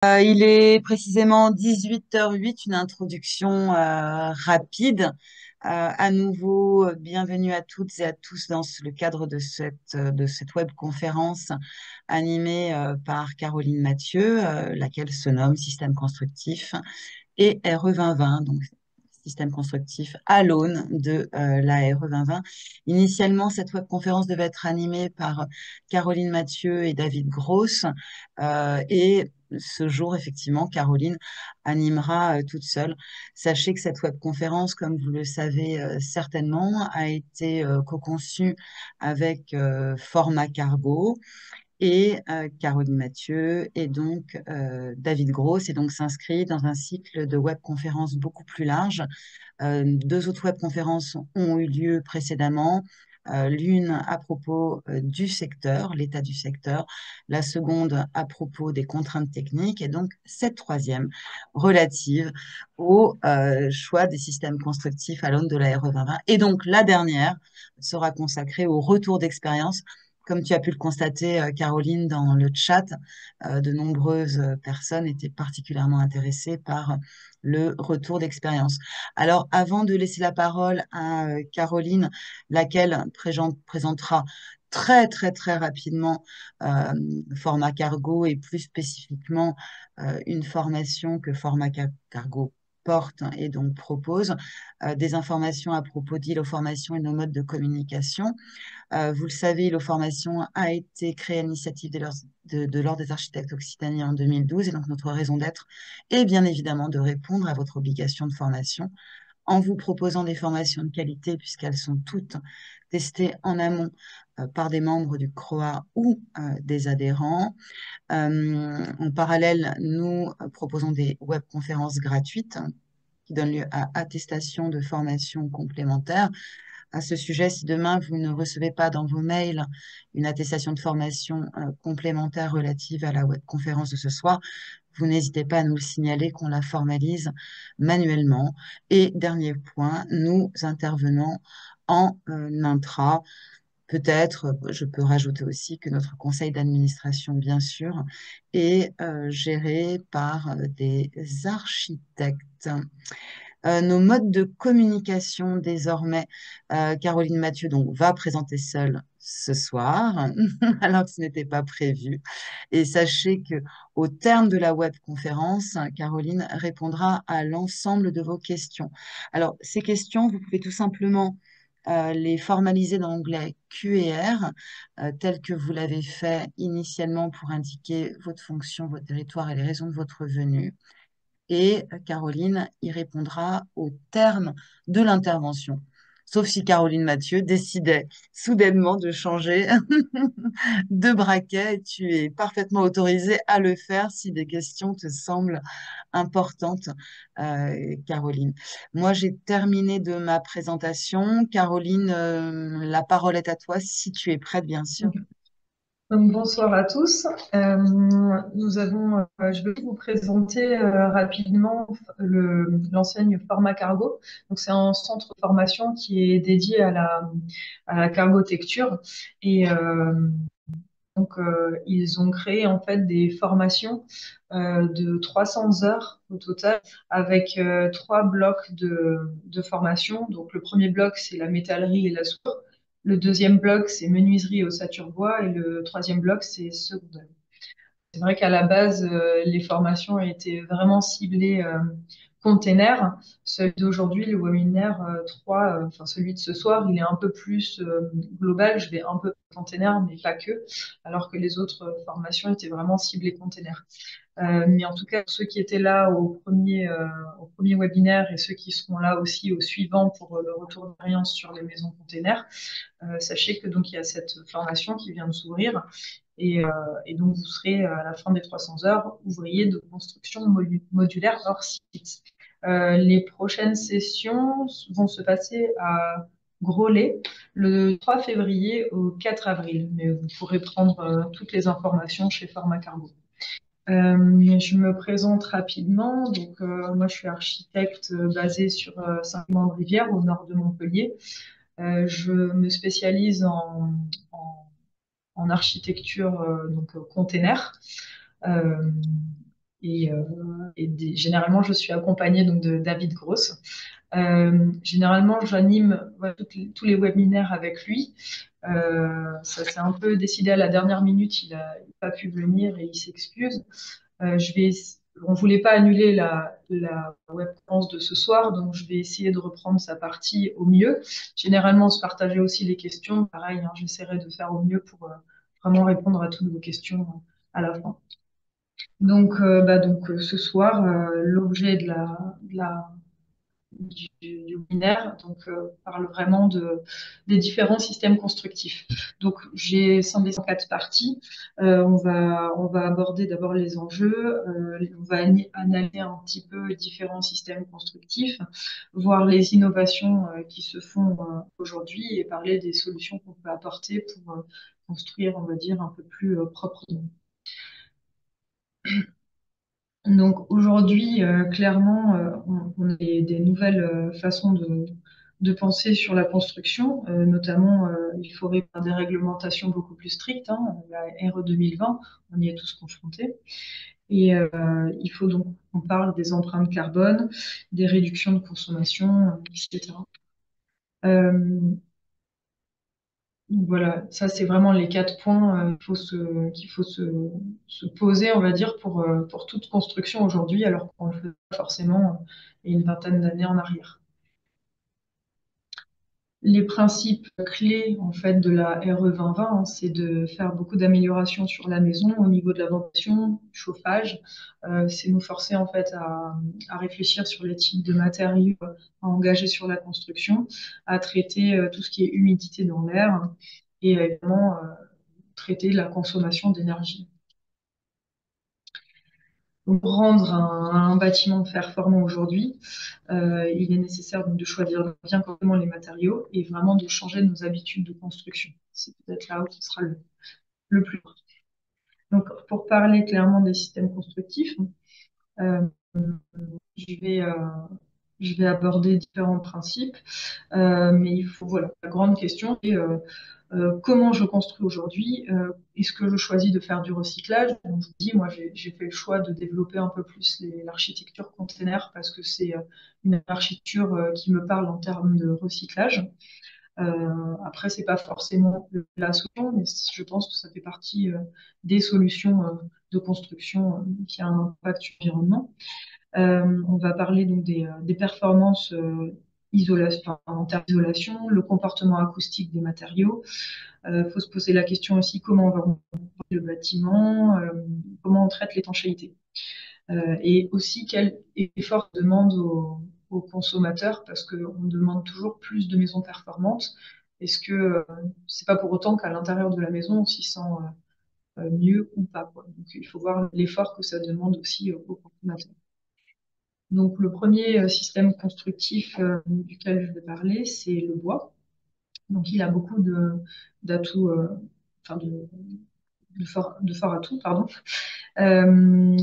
Il est précisément 18h08, une introduction rapide. À nouveau, bienvenue à toutes et à tous dans le cadre de cette webconférence animée par Caroline Mathieu, laquelle se nomme Système constructif et RE 2020, donc système constructif à l'aune de la RE 2020. Initialement, cette webconférence devait être animée par Caroline Mathieu et David Gross. Et ce jour, effectivement, Caroline animera toute seule. Sachez que cette webconférence, comme vous le savez certainement, a été co-conçue avec Format Cargo et Caroline Mathieu et donc David Gross, et donc s'inscrit dans un cycle de webconférences beaucoup plus large. Deux autres webconférences ont eu lieu précédemment. L'une à propos du secteur, l'état du secteur, la seconde à propos des contraintes techniques, et donc cette troisième relative au choix des systèmes constructifs à l'aune de la RE 2020. Et donc la dernière sera consacrée au retour d'expérience. Comme tu as pu le constater, Caroline, dans le chat, de nombreuses personnes étaient particulièrement intéressées par le retour d'expérience. Alors, avant de laisser la parole à Caroline, laquelle présentera très, très, très rapidement euh, Format Cargo et plus spécifiquement une formation que Format Cargo porte et donc propose, des informations à propos d'ILO Formation et nos modes de communication. Vous le savez, ILO Formation a été créé à l'initiative de l'Ordre des architectes occitaniens en 2012, et donc notre raison d'être est bien évidemment de répondre à votre obligation de formation en vous proposant des formations de qualité, puisqu'elles sont toutes testées en amont par des membres du CROA ou des adhérents. En parallèle, nous proposons des webconférences gratuites qui donnent lieu à attestation de formation complémentaire. À ce sujet, si demain vous ne recevez pas dans vos mails une attestation de formation complémentaire relative à la webconférence de ce soir, vous n'hésitez pas à nous le signaler, qu'on la formalise manuellement. Et dernier point, nous intervenons en intra. Peut-être, je peux rajouter aussi que notre conseil d'administration, bien sûr, est géré par des architectes. Nos modes de communication désormais, Caroline Mathieu donc, va présenter seule ce soir, alors que ce n'était pas prévu. Et sachez que au terme de la webconférence, Caroline répondra à l'ensemble de vos questions. Alors, ces questions, vous pouvez tout simplement les formaliser dans l'onglet Q&R, tel que vous l'avez fait initialement pour indiquer votre fonction, votre territoire et les raisons de votre venue. Et Caroline y répondra au terme de l'intervention. Sauf si Caroline Mathieu décidait soudainement de changer de braquet, tu es parfaitement autorisée à le faire si des questions te semblent importantes, Caroline. Moi, j'ai terminé de ma présentation. Caroline, la parole est à toi si tu es prête, bien sûr. Donc, bonsoir à tous. Je vais vous présenter rapidement l'enseigne Format Cargo. Donc, c'est un centre de formation qui est dédié à la cargotecture. Et ils ont créé en fait des formations de 300 heures au total, avec trois blocs de formation. Donc, le premier bloc, c'est la métallerie et la soudure. Le deuxième bloc, c'est menuiserie et ossature bois. Et le troisième bloc, c'est secondaire. C'est vrai qu'à la base, les formations étaient vraiment ciblées container. Celui d'aujourd'hui, le webinaire 3, enfin celui de ce soir, il est un peu plus global. Je vais un peu container, mais pas que, alors que les autres formations étaient vraiment ciblées container. Mais en tout cas, ceux qui étaient là au premier webinaire et ceux qui seront là aussi au suivant pour le retour d'expérience sur les maisons containers, sachez que donc il y a cette formation qui vient de s'ouvrir et, euh, et donc vous serez à la fin des 300 heures ouvrier de construction modulaire hors site. Les prochaines sessions vont se passer à Groslay le 3 février au 4 avril, mais vous pourrez prendre toutes les informations chez Format Cargo. Je me présente rapidement. Donc, moi, je suis architecte basée sur Saint-Clément-de-Rivière, au nord de Montpellier. Je me spécialise en architecture donc container. Euh, Et, généralement, je suis accompagnée donc de David Gross. Généralement, j'anime tous les webinaires avec lui. Ça s'est un peu décidé à la dernière minute, il n'a pas pu venir et il s'excuse. On voulait pas annuler la webconférence de ce soir, donc je vais essayer de reprendre sa partie au mieux. Généralement, on se partageait aussi les questions. Pareil, hein, j'essaierai de faire au mieux pour vraiment répondre à toutes vos questions à la fin. Donc, ce soir, l'objet du webinaire parle vraiment des différents systèmes constructifs. Donc, j'ai scindé en 4 parties. On va aborder d'abord les enjeux, on va analyser un petit peu les différents systèmes constructifs, voir les innovations qui se font aujourd'hui et parler des solutions qu'on peut apporter pour construire, on va dire, un peu plus proprement. Donc aujourd'hui, clairement, on a des nouvelles façons de penser sur la construction, notamment il faudrait faire des réglementations beaucoup plus strictes, hein, la RE 2020, on y est tous confrontés. Et il faut donc qu'on parle des empreintes carbone, des réductions de consommation, etc. Donc voilà, ça c'est vraiment les 4 points qu'il faut se poser, on va dire, pour toute construction aujourd'hui, alors qu'on le fait pas forcément il y a une vingtaine d'années en arrière. Les principes clés en fait de la RE 2020, hein, c'est de faire beaucoup d'améliorations sur la maison au niveau de la ventilation, du chauffage. C'est nous forcer en fait à réfléchir sur les types de matériaux à engager sur la construction, à traiter tout ce qui est humidité dans l'air et évidemment traiter la consommation d'énergie. Pour rendre un bâtiment performant aujourd'hui, il est nécessaire donc, de choisir bien correctement les matériaux et vraiment de changer nos habitudes de construction. C'est peut-être là où ce sera le plus important. Donc, pour parler clairement des systèmes constructifs, euh, je vais, euh, je vais aborder différents principes, mais il faut, voilà, la grande question est comment je construis aujourd'hui. Est-ce que je choisis de faire du recyclage? Donc, je vous dis, moi, j'ai fait le choix de développer un peu plus l'architecture container parce que c'est une architecture qui me parle en termes de recyclage. Après, c'est pas forcément la solution, mais je pense que ça fait partie des solutions de construction qui a un impact sur l'environnement. On va parler donc des performances en termes d'isolation, le comportement acoustique des matériaux. Il faut se poser la question aussi comment on va renforcer le bâtiment, comment on traite l'étanchéité. Et aussi quel effort demande aux consommateurs, parce qu'on demande toujours plus de maisons performantes. Est-ce que c'est pas pour autant qu'à l'intérieur de la maison on s'y sent mieux ou pas, quoi. Donc il faut voir l'effort que ça demande aussi aux consommateurs. Donc le premier système constructif duquel je vais parler, c'est le bois. Donc il a beaucoup d'atouts, enfin de forts atouts, pardon. Euh,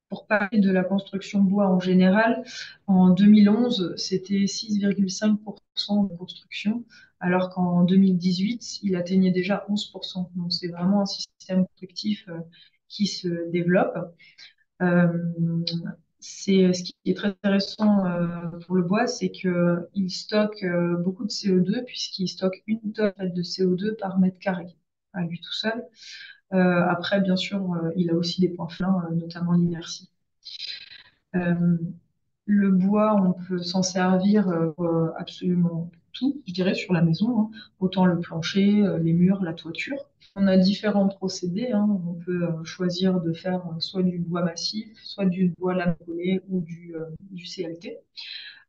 pour parler de la construction bois en général, en 2011, c'était 6,5% de construction, alors qu'en 2018, il atteignait déjà 11%. Donc c'est vraiment un système constructif qui se développe. Euh, ce qui est très intéressant pour le bois, c'est qu'il stocke beaucoup de CO2, puisqu'il stocke 1 tonne de CO2 par mètre carré à lui tout seul. Après, bien sûr, il a aussi des points faibles, notamment l'inertie. Euh, le bois, on peut s'en servir pour absolument tout, je dirais, sur la maison, hein. Autant le plancher, les murs, la toiture. On a différents procédés, hein. On peut choisir de faire soit du bois massif, soit du bois lamellé ou du CLT.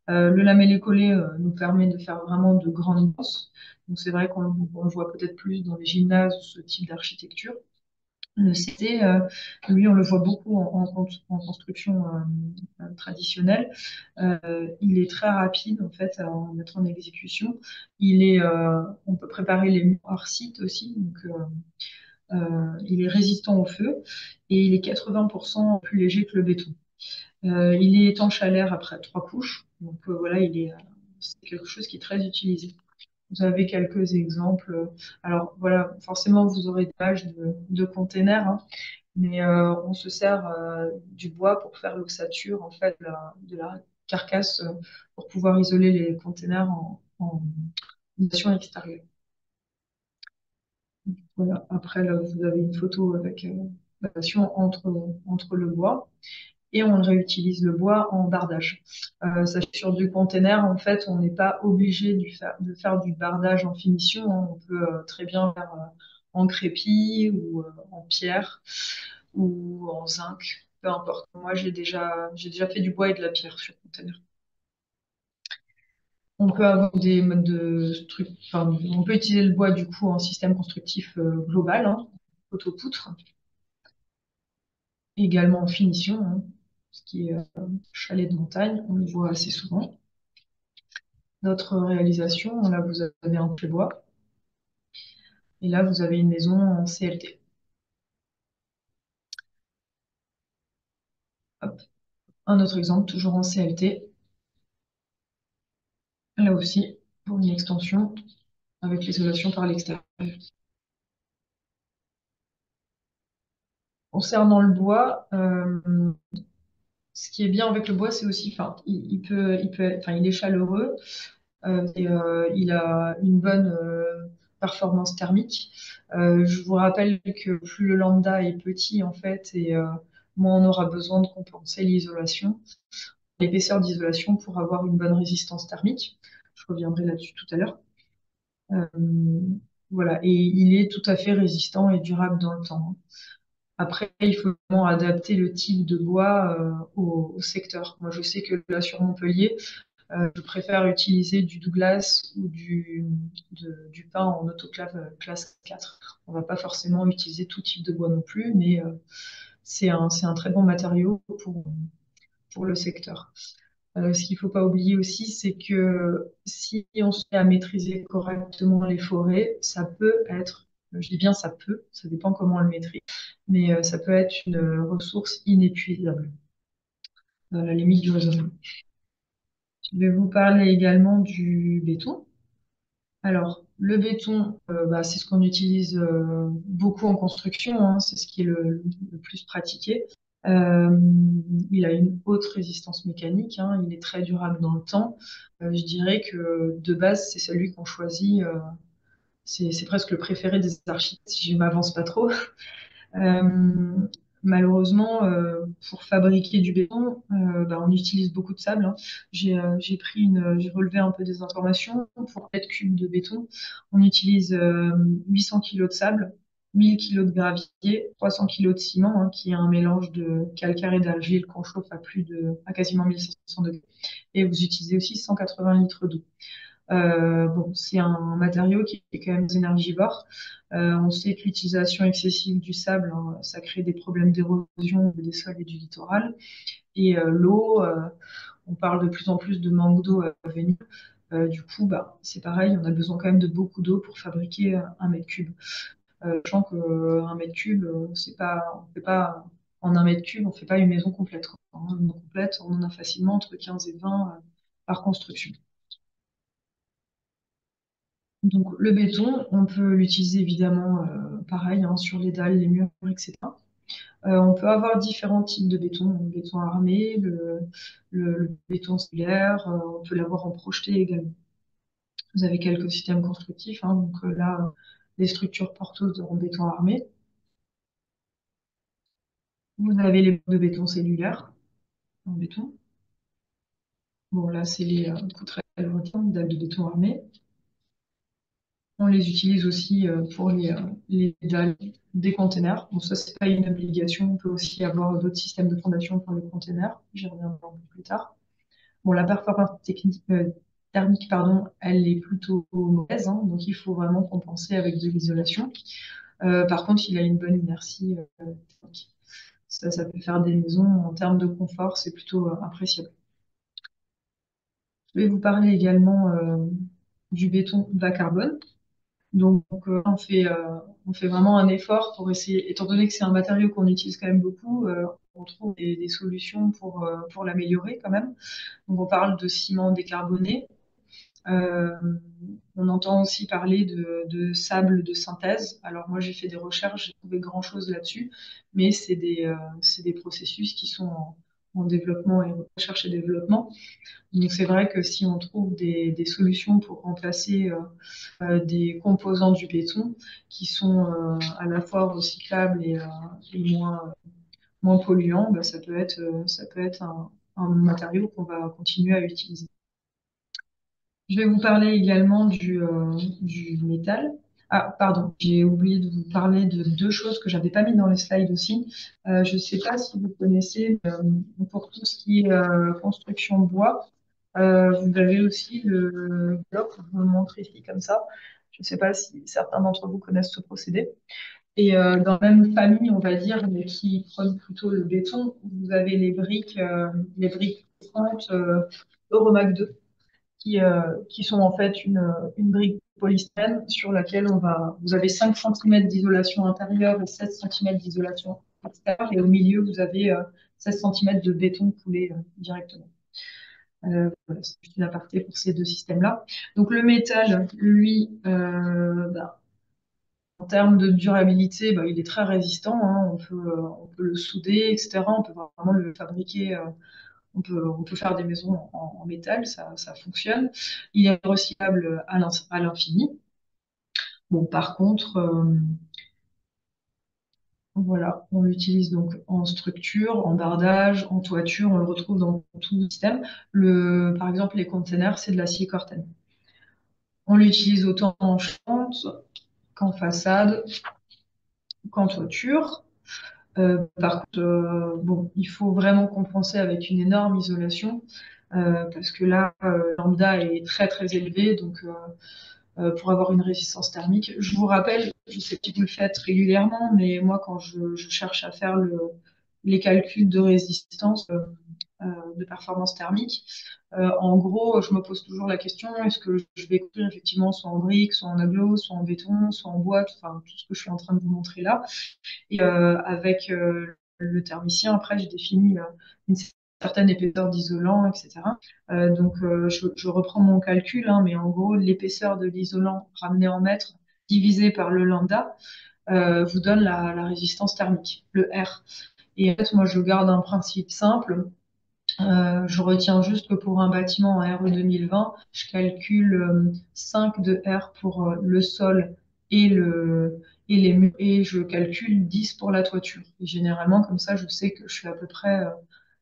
Le lamellé collé nous permet de faire vraiment de grandes bosses. Donc c'est vrai qu'on le voit peut-être plus dans les gymnases ou ce type d'architecture. Le CT, lui, on le voit beaucoup en construction traditionnelle. Il est très rapide en fait à en mettre en exécution. On peut préparer les murs hors site aussi, donc il est résistant au feu et il est 80% plus léger que le béton. Il est étanche à l'air après 3 couches, donc voilà, c'est quelque chose qui est très utilisé. Vous avez quelques exemples. Alors voilà, forcément, vous aurez des pages de containers, hein. Mais on se sert du bois pour faire l'ossature en fait de la carcasse pour pouvoir isoler les containers en isolation extérieure. Voilà. Après, là, vous avez une photo avec la relation entre le bois et on réutilise le bois en bardage. Sachez que sur du container, en fait, on n'est pas obligé de faire du bardage en finition, hein. On peut très bien faire en crépi ou en pierre ou en zinc, peu importe. Moi, j'ai déjà fait du bois et de la pierre sur container. On peut avoir des modes de trucs, enfin, on peut utiliser le bois du coup en système constructif global, hein, poteau-poutre, également en finition, hein, ce qui est chalet de montagne, on le voit assez souvent. Notre réalisation, là vous avez un bois et là vous avez une maison en CLT. Hop. Un autre exemple, toujours en CLT, là aussi pour une extension avec l'isolation par l'extérieur. Concernant le bois, ce qui est bien avec le bois, c'est aussi, enfin, enfin, il est chaleureux, il a une bonne performance thermique. Je vous rappelle que plus le lambda est petit en fait, et moins on aura besoin de compenser l'isolation, l'épaisseur d'isolation pour avoir une bonne résistance thermique. Je reviendrai là-dessus tout à l'heure. Euh, voilà, et il est tout à fait résistant et durable dans le temps. Après, il faut vraiment adapter le type de bois au secteur. Moi, je sais que là, sur Montpellier, je préfère utiliser du Douglas ou du pin en autoclave classe 4. On va pas forcément utiliser tout type de bois non plus, mais c'est un très bon matériau pour le secteur. Ce qu'il ne faut pas oublier aussi, c'est que si on se met à maîtriser correctement les forêts, ça peut être, je dis bien ça peut, ça dépend comment on le maîtrise, mais ça peut être une ressource inépuisable, dans la limite du raisonnement. Je vais vous parler également du béton. Alors, le béton, bah, c'est ce qu'on utilise beaucoup en construction, hein, c'est ce qui est le plus pratiqué. Euh, il a une haute résistance mécanique, hein, il est très durable dans le temps. Je dirais que de base, c'est celui qu'on choisit, c'est presque le préféré des architectes, si je m'avance pas trop. Euh, Malheureusement, pour fabriquer du béton, bah, on utilise beaucoup de sable, hein. J'ai relevé un peu des informations. Pour 4 cubes de béton, on utilise 800 kg de sable, 1000 kg de gravier, 300 kg de ciment, hein, qui est un mélange de calcaire et d'argile qu'on chauffe à quasiment 1500 degrés. Et vous utilisez aussi 180 litres d'eau. Bon, c'est un matériau qui est quand même énergivore. On sait que l'utilisation excessive du sable, hein, ça crée des problèmes d'érosion des sols et du littoral. Et l'eau, on parle de plus en plus de manque d'eau à venir. Du coup, bah, c'est pareil, on a besoin quand même de beaucoup d'eau pour fabriquer un mètre cube. Sachant qu'un mètre cube, c'est pas, on fait pas, en un mètre cube, on fait pas une maison complète, quoi. Une maison complète, on en a facilement entre 15 et 20 par construction. Donc le béton, on peut l'utiliser évidemment pareil, hein, sur les dalles, les murs, etc. On peut avoir différents types de béton, le béton armé, le béton solaire, on peut l'avoir en projeté également. Vous avez quelques systèmes constructifs, hein, donc là, les structures porteuses en béton armé. Vous avez les blocs de béton cellulaire en béton. Bon, là, c'est les poutrelles lointaines, dalles de béton armé. On les utilise aussi pour les dalles des containers. Bon, ça, c'est pas une obligation. On peut aussi avoir d'autres systèmes de fondation pour les containers. J'y reviendrai un peu plus tard. Bon, la performance thermique, pardon, elle est plutôt mauvaise, hein, donc il faut vraiment compenser avec de l'isolation. Par contre, il a une bonne inertie thermique. Ça peut faire des maisons en termes de confort, c'est plutôt appréciable. Je vais vous parler également du béton bas carbone. Donc, on fait vraiment un effort pour essayer, étant donné que c'est un matériau qu'on utilise quand même beaucoup, on trouve des solutions pour l'améliorer quand même. Donc, on parle de ciment décarboné. Euh, On entend aussi parler de sable de synthèse. Alors moi, j'ai fait des recherches, j'ai trouvé grand-chose là-dessus, mais c'est des processus qui sont en développement et recherche et développement. Donc c'est vrai que si on trouve des solutions pour remplacer des composants du béton qui sont à la fois recyclables et moins polluants, bah, ça peut être un matériau qu'on va continuer à utiliser. Je vais vous parler également du métal. Ah, pardon, j'ai oublié de vous parler de deux choses que j'avais pas mis dans les slides aussi. Je ne sais pas si vous connaissez, pour tout ce qui est construction de bois, vous avez aussi le bloc, je vous le montre ici comme ça. Je ne sais pas si certains d'entre vous connaissent ce procédé. Et dans la même famille, on va dire, mais qui prennent plutôt le béton, vous avez les briques courantes Euromac 2 qui sont en fait une brique polystyrène sur laquelle vous avez 5 cm d'isolation intérieure et 7 cm d'isolation extérieure, et au milieu, vous avez 16 cm de béton coulé directement. Voilà, c'est juste une aparté pour ces deux systèmes-là. Donc le métal, lui, en termes de durabilité, il est très résistant, hein. On peut le souder, etc. On peut vraiment le fabriquer. On peut faire des maisons en métal, ça fonctionne. Il est recyclable à l'infini. Bon, par contre, voilà, on l'utilise donc en structure, en bardage, en toiture, on le retrouve dans tout le système. Par exemple, les containers, c'est de l'acier Corten. On l'utilise autant en chante qu'en façade, qu'en toiture. Par contre, bon, il faut vraiment compenser avec une énorme isolation parce que là, lambda est très très élevé, donc pour avoir une résistance thermique. Je vous rappelle, je sais que vous le faites régulièrement, mais moi, quand je cherche à faire les calculs de résistance, de performance thermique, en gros, je me pose toujours la question, est-ce que je vais construire effectivement soit en briques, soit en aglo, soit en béton, soit en bois, enfin tout ce que je suis en train de vous montrer là. Et avec le thermicien, après, j'ai défini une certaine épaisseur d'isolant, etc. Donc, je reprends mon calcul, hein, mais en gros, l'épaisseur de l'isolant ramené en mètres divisé par le lambda vous donne la résistance thermique, le R. Et en fait, moi, je garde un principe simple. Je retiens juste que pour un bâtiment en RE 2020, je calcule 5 de R pour le sol et, les murs, et je calcule 10 pour la toiture. Et généralement, comme ça, je sais que je suis à peu près,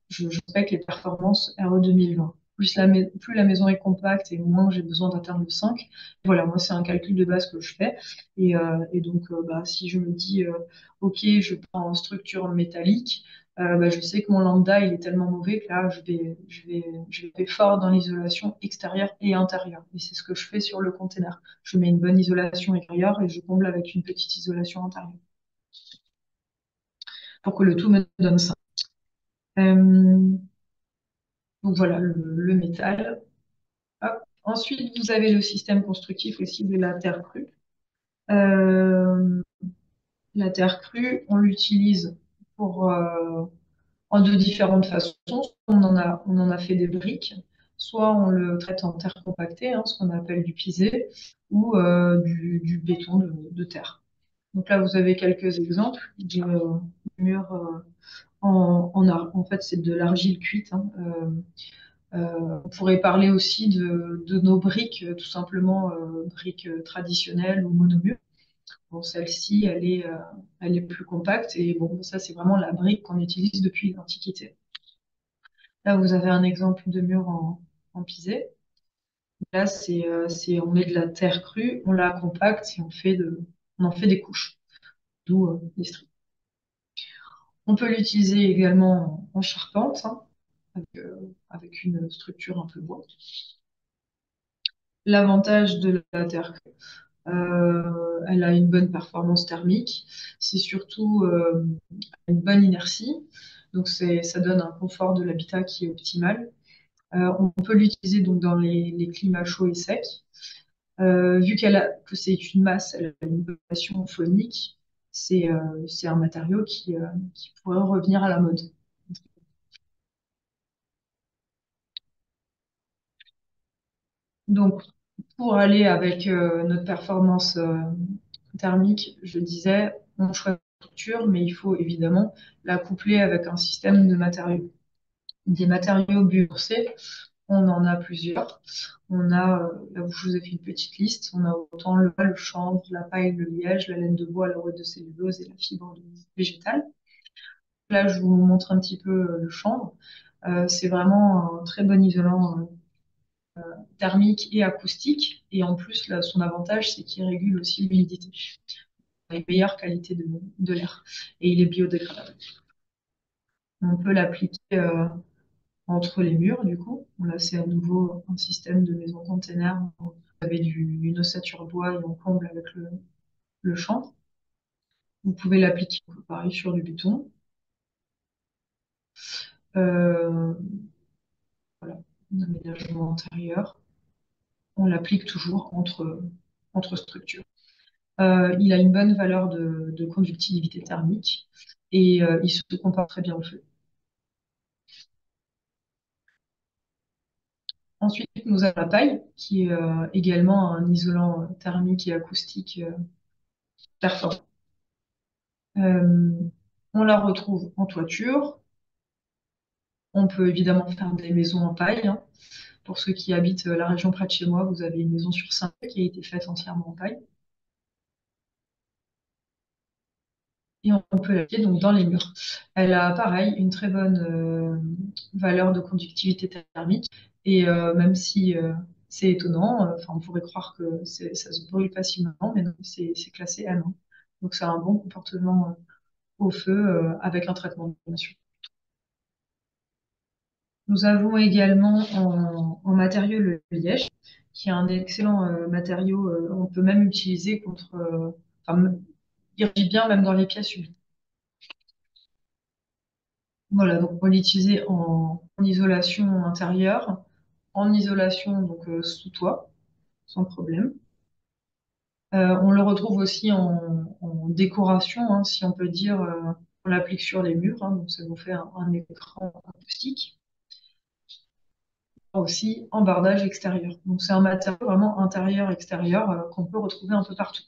je respecte les performances RE 2020. Plus la maison est compacte et moins j'ai besoin d'un terme de 5. Voilà, moi, c'est un calcul de base que je fais. Et donc, si je me dis, OK, je prends en structure métallique, je sais que mon lambda, il est tellement mauvais que là, je vais fort dans l'isolation extérieure et intérieure. Et c'est ce que je fais sur le container. Je mets une bonne isolation extérieure et je comble avec une petite isolation intérieure. Pour que le tout me donne ça. Donc voilà, le métal. Hop. Ensuite, vous avez le système constructif aussi de la terre crue. La terre crue, on l'utilise pour en de différentes façons. On en a fait des briques, soit on le traite en terre compactée, hein, ce qu'on appelle du pisé, ou du béton de terre. Donc là, vous avez quelques exemples de murs en fait, c'est de l'argile cuite, hein. On pourrait parler aussi de nos briques, tout simplement briques traditionnelles ou monomures. Bon, celle-ci, elle est plus compacte et bon, ça, c'est vraiment la brique qu'on utilise depuis l'Antiquité. Là, vous avez un exemple de mur en pisé. Là, on met de la terre crue, on la compacte et on en fait des couches, d'où les stries. On peut l'utiliser également en charpente, hein, avec une structure un peu bois. L'avantage de la terre crue, elle a une bonne performance thermique. C'est surtout une bonne inertie. Donc, ça donne un confort de l'habitat qui est optimal. On peut l'utiliser donc dans les climats chauds et secs. Vu que c'est une masse, elle a une population phonique, c'est un matériau qui pourrait revenir à la mode. Donc, Pour aller avec notre performance thermique, je disais, on choisit une structure, mais il faut évidemment la coupler avec un système de matériaux. Des matériaux biosourcés, on en a plusieurs. On a, là où je vous ai fait une petite liste, on a autant le bois, le chanvre, la paille, le liège, la laine de bois, la ouate de cellulose et la fibre végétale. Là, je vous montre un petit peu le chanvre. C'est vraiment un très bon isolant thermique et acoustique. Et en plus, là, son avantage, c'est qu'il régule aussi l'humidité. Une meilleure qualité de l'air. Et il est biodégradable. On peut l'appliquer entre les murs, du coup. Là, c'est à nouveau un système de maison container. Vous avez une ossature bois et on comble avec le chanvre. Vous pouvez l'appliquer, pareil, sur du béton. Euh, voilà, un aménagement intérieur. On l'applique toujours entre structures. Il a une bonne valeur de conductivité thermique et il se comporte très bien au feu. Ensuite, nous avons la paille, qui est également un isolant thermique et acoustique performant. On la retrouve en toiture. On peut évidemment faire des maisons en paille, hein. Pour ceux qui habitent la région près de chez moi, vous avez une maison sur 5 qui a été faite entièrement en paille. Et on peut l'appliquer donc dans les murs. Elle a pareil une très bonne valeur de conductivité thermique et même si c'est étonnant, enfin on pourrait croire que ça se brûle facilement, mais non, c'est classé M, hein. Donc c'est un bon comportement au feu avec un traitement bien sûr. Nous avons également en matériau le liège, qui est un excellent matériau. On peut même utiliser contre, enfin, il réagit bien même dans les pièces humides. Voilà, donc on peut l'utiliser en isolation intérieure, en isolation donc sous toit, sans problème. On le retrouve aussi en décoration, hein, si on peut dire, on l'applique sur les murs, hein, donc ça nous fait un écran acoustique. Aussi en bardage extérieur. Donc c'est un matériau vraiment intérieur-extérieur qu'on peut retrouver un peu partout.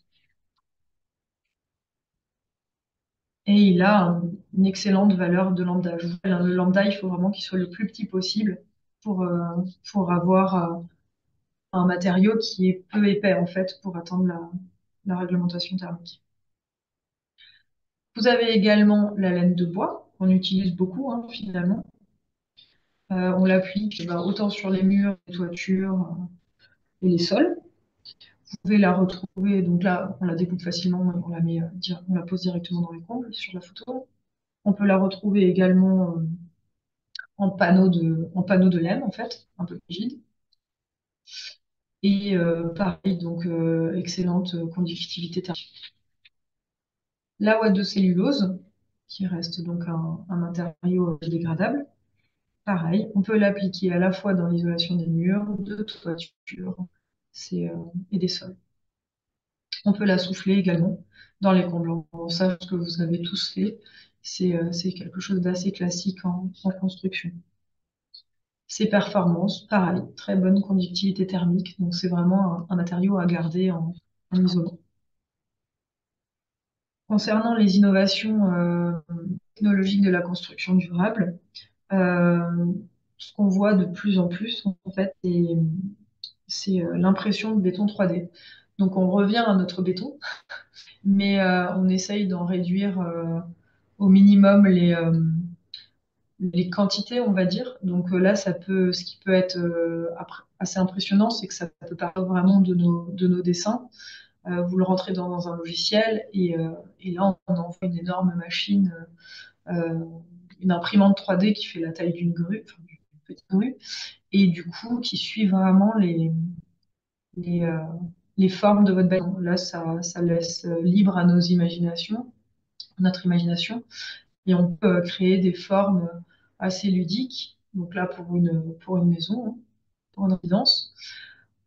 Et il a une excellente valeur de lambda. Je vous rappelle, le lambda, il faut vraiment qu'il soit le plus petit possible pour, euh, pour avoir un matériau qui est peu épais en fait pour atteindre la réglementation thermique. Vous avez également la laine de bois qu'on utilise beaucoup hein, finalement. On l'applique autant sur les murs, les toitures et les sols. Vous pouvez la retrouver, donc là on la découpe facilement et on la met, on la pose directement dans les combles sur la photo. On peut la retrouver également en panneau de laine en fait, un peu rigide. Et pareil, donc excellente conductivité thermique. La ouate de cellulose, qui reste donc un matériau dégradable. Pareil, on peut l'appliquer à la fois dans l'isolation des murs, de toiture et des sols. On peut la souffler également dans les combles. Ça, ce que vous avez tous fait, c'est quelque chose d'assez classique en construction. Ses performances, pareil, très bonne conductivité thermique, donc c'est vraiment un matériau à garder en isolant. Concernant les innovations technologiques de la construction durable, euh, ce qu'on voit de plus en plus, en fait, c'est l'impression de béton 3D. Donc on revient à notre béton, mais on essaye d'en réduire au minimum les quantités, on va dire. Donc là, ce qui peut être assez impressionnant, c'est que ça peut partir vraiment de nos dessins. Vous le rentrez dans un logiciel et là, on envoie une énorme machine, euh, une imprimante 3D qui fait la taille d'une grue, enfin, d'une petite grue, et du coup, qui suit vraiment les, euh, les formes de votre bâtiment. Là, ça laisse libre à notre imagination, et on peut créer des formes assez ludiques. Donc là, pour une maison, hein, pour une résidence,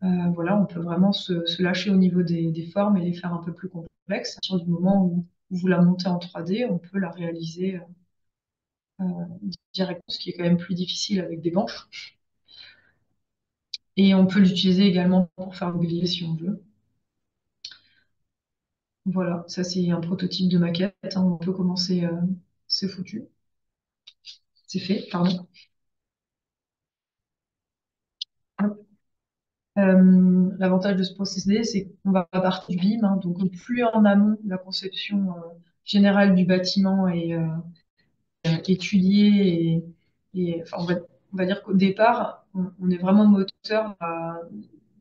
voilà, on peut vraiment se lâcher au niveau des formes et les faire un peu plus complexes. À partir du moment où vous la montez en 3D, on peut la réaliser directement, ce qui est quand même plus difficile avec des banches. Et on peut l'utiliser également pour faire le mobilier si on veut. Voilà, ça c'est un prototype de maquette, hein. On peut commencer, c'est foutu, c'est fait, pardon. L'avantage de ce procédé, c'est qu'on va partir du BIM, hein. Donc plus en amont la conception générale du bâtiment est étudiée enfin, on va dire qu'au départ, on est vraiment moteur à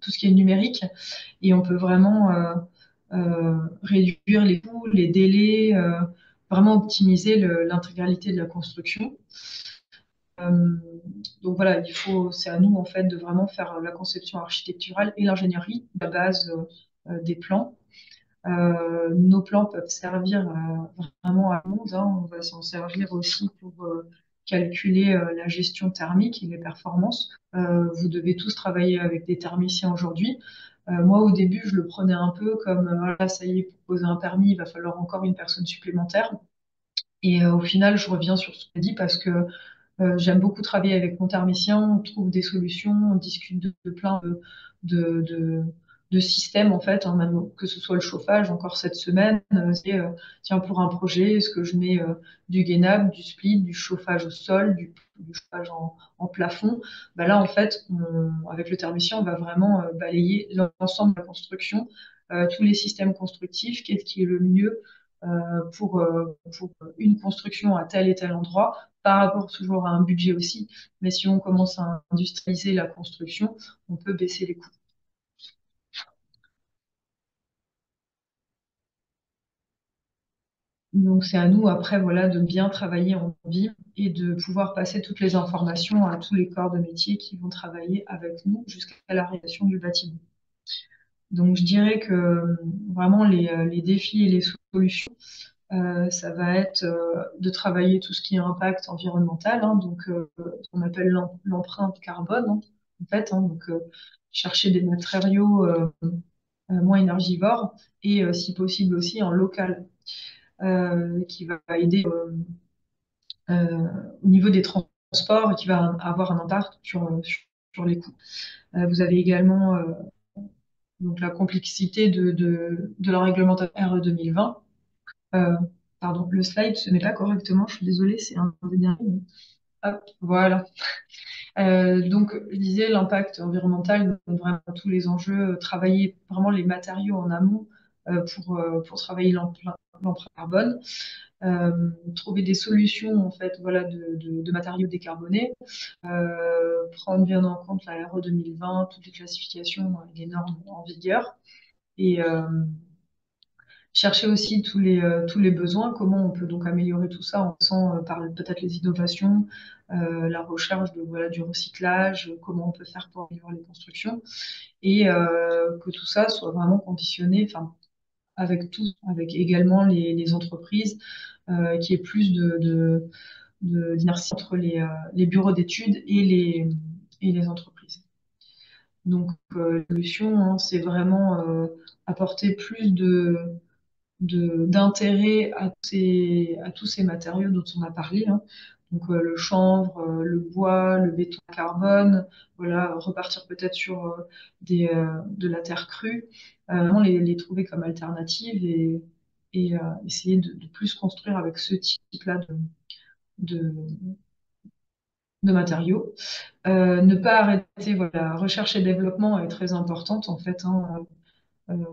tout ce qui est numérique et on peut vraiment réduire les coûts, les délais, vraiment optimiser l'intégralité de la construction. Euh, donc voilà, c'est à nous en fait de vraiment faire la conception architecturale et l'ingénierie, la base des plans. Nos plans peuvent servir vraiment à monde, hein. On va s'en servir aussi pour calculer la gestion thermique et les performances. Vous devez tous travailler avec des thermiciens aujourd'hui. Moi, au début, je le prenais un peu comme, voilà, ça y est, pour poser un permis, il va falloir encore une personne supplémentaire. Et au final, je reviens sur ce que j'ai dit parce que j'aime beaucoup travailler avec mon thermicien, on trouve des solutions, on discute de plein de, de- de systèmes en fait, hein, même que ce soit le chauffage, encore cette semaine, tiens, pour un projet, est-ce que je mets du gainable, du split, du chauffage au sol, du chauffage en plafond? Bah là en fait, avec le thermicien, on va vraiment balayer l'ensemble de la construction, tous les systèmes constructifs, qu'est-ce qui est le mieux pour une construction à tel et tel endroit, par rapport toujours à un budget aussi. Mais si on commence à industrialiser la construction, on peut baisser les coûts. Donc c'est à nous après voilà de bien travailler en ville et de pouvoir passer toutes les informations à tous les corps de métier qui vont travailler avec nous jusqu'à la réalisation du bâtiment. Donc je dirais que vraiment les défis et les solutions, ça va être de travailler tout ce qui est impact environnemental, hein, donc ce qu'on appelle l'empreinte carbone, hein, en fait, hein, donc chercher des matériaux moins énergivores et si possible aussi en local, qui va aider au niveau des transports et qui va avoir un impact sur les coûts. Vous avez également donc la complexité de la réglementation RE 2020. Euh, pardon, le slide se met pas correctement, je suis désolée, c'est un des derniers. Hop, voilà. Donc, je disais l'impact environnemental, donc vraiment tous les enjeux, travailler vraiment les matériaux en amont pour travailler l'empreinte carbone, trouver des solutions en fait, voilà, de matériaux décarbonés, prendre bien en compte la RE 2020, toutes les classifications et les normes en vigueur, et chercher aussi tous les besoins, comment on peut donc améliorer tout ça en passant par peut-être les innovations, la recherche de, voilà, du recyclage, comment on peut faire pour améliorer les constructions, et que tout ça soit vraiment conditionné, enfin, avec tout, avec également les entreprises, qu'il y ait plus d'inertie entre les bureaux d'études et les entreprises. Donc, la solution, hein, c'est vraiment apporter plus d'intérêt à tous ces matériaux dont on a parlé, hein. Donc le chanvre, le bois, le béton carbone, voilà, repartir peut-être sur de la terre crue, vraiment les trouver comme alternative et essayer de plus construire avec ce type-là de, de matériaux. Ne pas arrêter, voilà, recherche et développement est très importante en fait, hein.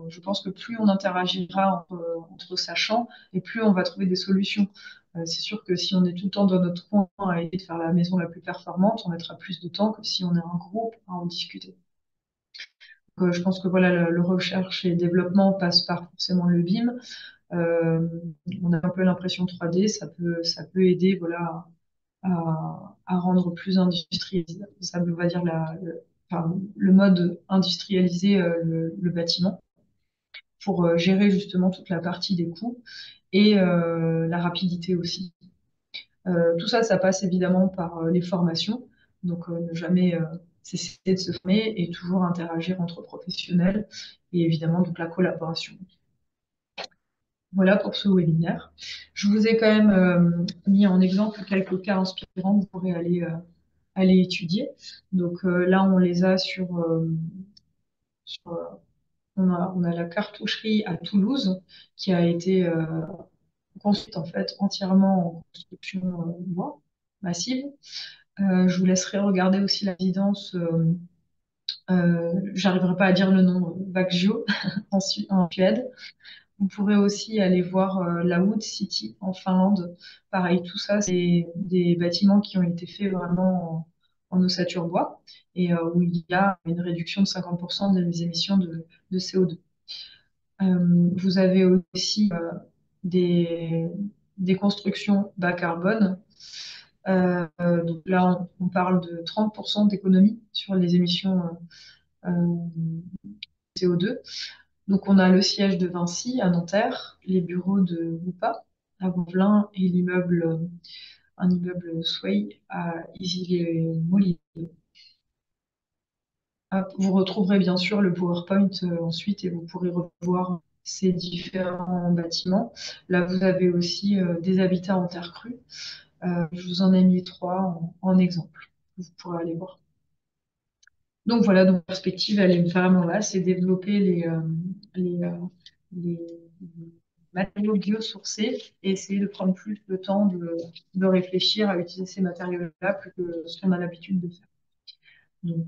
Je pense que plus on interagira entre sachants et plus on va trouver des solutions. C'est sûr que si on est tout le temps dans notre coin à essayer de faire la maison la plus performante, on mettra plus de temps que si on est un groupe à en discuter. Donc, je pense que voilà, le recherche et développement passe par forcément le BIM. Euh, on a un peu l'impression 3D, ça peut aider voilà, à rendre plus industrialisé, ça on va dire enfin, le mode industrialisé le bâtiment pour gérer justement toute la partie des coûts et la rapidité aussi. Tout ça, ça passe évidemment par les formations, donc ne jamais cesser de se former et toujours interagir entre professionnels et évidemment donc la collaboration. Voilà pour ce webinaire. Je vous ai quand même mis en exemple quelques cas inspirants que vous pourrez aller aller étudier. Donc là, on les a sur, on a la cartoucherie à Toulouse qui a été construite en fait entièrement en construction bois massive. Je vous laisserai regarder aussi la résidence, j'arriverai pas à dire le nom, Vagio en Suède. Vous pourrez aussi aller voir la Wood City en Finlande. Pareil, tout ça, c'est des bâtiments qui ont été faits vraiment en ossature bois et où il y a une réduction de 50% des émissions de CO2. Vous avez aussi des, des constructions bas carbone. Donc là, on parle de 30% d'économie sur les émissions CO2. Donc on a le siège de Vinci à Nanterre, les bureaux de Woupa à Vauvelin et un immeuble Sway à Issy-les-Moulineaux. Vous retrouverez bien sûr le PowerPoint ensuite et vous pourrez revoir ces différents bâtiments. Là, vous avez aussi des habitats en terre crue. Je vous en ai mis trois en exemple. Vous pourrez aller voir. Donc voilà, donc la perspective, elle est vraiment là, c'est développer les, euh, les matériaux biosourcés et essayer de prendre plus de temps de réfléchir à utiliser ces matériaux-là plus que ce qu'on a l'habitude de faire. Donc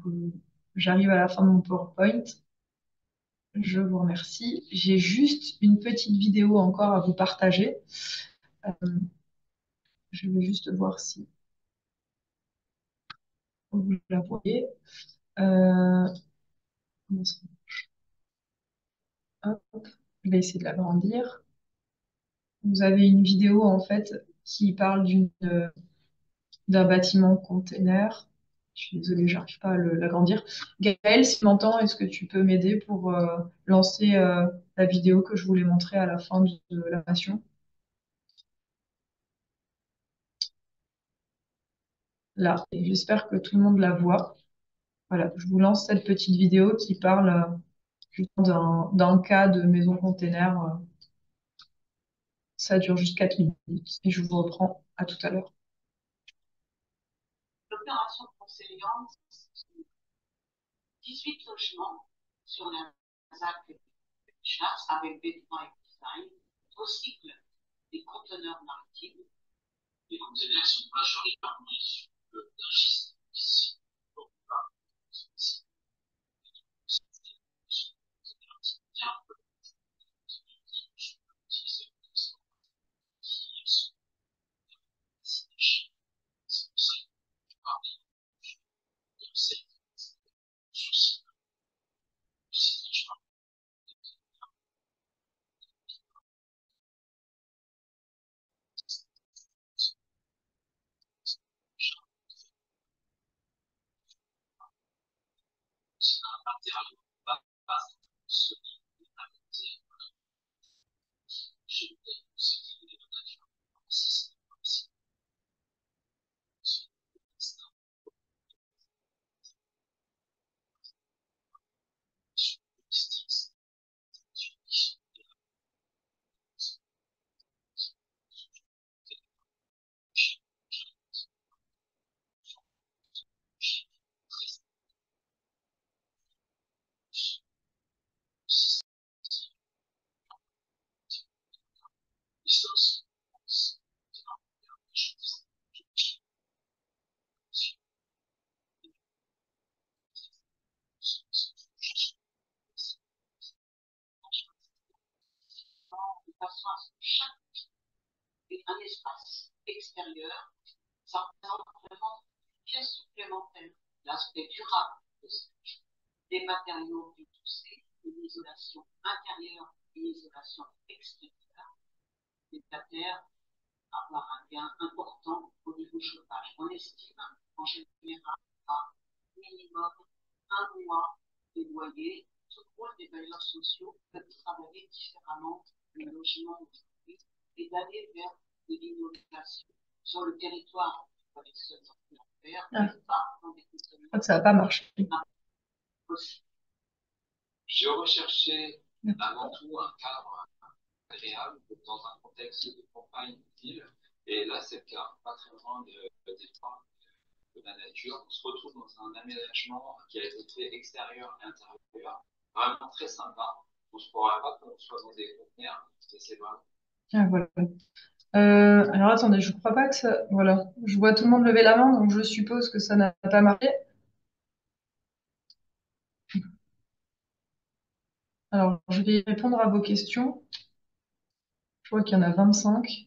j'arrive à la fin de mon PowerPoint. Je vous remercie. J'ai juste une petite vidéo encore à vous partager. Euh, je vais juste voir si vous la voyez. Euh, comment ça- Hop, je vais essayer de l'agrandir. Vous avez une vidéo en fait qui parle d'un bâtiment container. Je suis désolée, j'arrive pas à l'agrandir. Gaël, si tu m'entends, est-ce que tu peux m'aider pour lancer la vidéo que je voulais montrer à la fin de la formation? Là, et j'espère que tout le monde la voit. Voilà, je vous lance cette petite vidéo qui parle justement d'un cas de maison container. Ça dure juste 4 minutes et je vous reprends à tout à l'heure. L'opération Conseillante, 18 logements sur la ZAC chasse avec vêtements et design, au cycle des conteneurs maritimes. Les conteneurs sont majoritairement issus d'un gisement ici. De façon à ce que chaque ait un espace extérieur, ça représente vraiment une pièce supplémentaire, l'aspect durable de ce des matériaux biosourcés, une isolation intérieure, une isolation extérieure, c'est-à-dire avoir un gain important au niveau chauffage. On estime en général à minimum un mois de loyer. Ce rôle des bailleurs sociaux peuvent travailler différemment le logement aujourd'hui et d'aller vers de l'innovation sur le territoire. Pas les seuls en faire, mais pas dans des conteneurs. Je crois que ça va pas marcher. Je recherchais avant tout un cadre agréable dans un contexte de campagne utile. Et là, c'est le cas, pas très loin des de la nature. On se retrouve dans un aménagement qui a été fait extérieur et intérieur, vraiment très sympa. On ne se croirait pas qu'on soit dans des conteneurs, et c'est vrai. Ah, voilà. Alors attendez, je crois pas que ça. Voilà, je vois tout le monde lever la main, donc je suppose que ça n'a pas marché. Alors, je vais répondre à vos questions. Je vois qu'il y en a 25.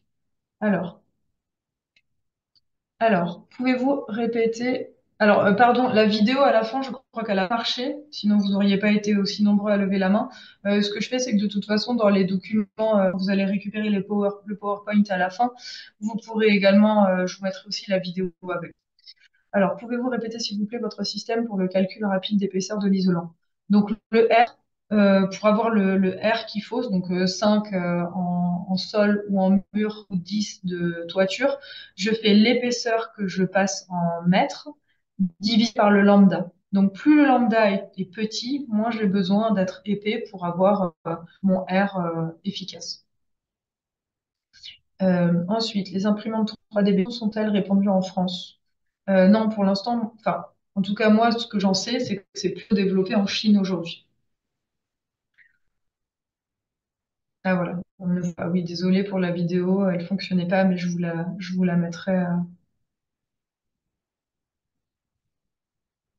Alors, pouvez-vous répéter? Alors, pardon, la vidéo à la fin, je crois qu'elle a marché, sinon vous n'auriez pas été aussi nombreux à lever la main. Ce que je fais, c'est que de toute façon, dans les documents, vous allez récupérer le PowerPoint à la fin. Vous pourrez également, je vous mettrai aussi la vidéo avec. Alors, pouvez-vous répéter, s'il vous plaît, votre système pour le calcul rapide d'épaisseur de l'isolant? Donc, le R, pour avoir le R qu'il faut, donc 5 en sol ou en mur ou 10 de toiture, je fais l'épaisseur que je passe en mètres divisé par le lambda. Donc, plus le lambda est petit, moins j'ai besoin d'être épais pour avoir mon R efficace. Ensuite, les imprimantes 3D béton sont-elles répandues en France? Non, pour l'instant, enfin, en tout cas, moi, ce que j'en sais, c'est que c'est plutôt développé en Chine aujourd'hui. Ah voilà. Ah oui, désolé pour la vidéo, elle fonctionnait pas, mais je vous la mettrai.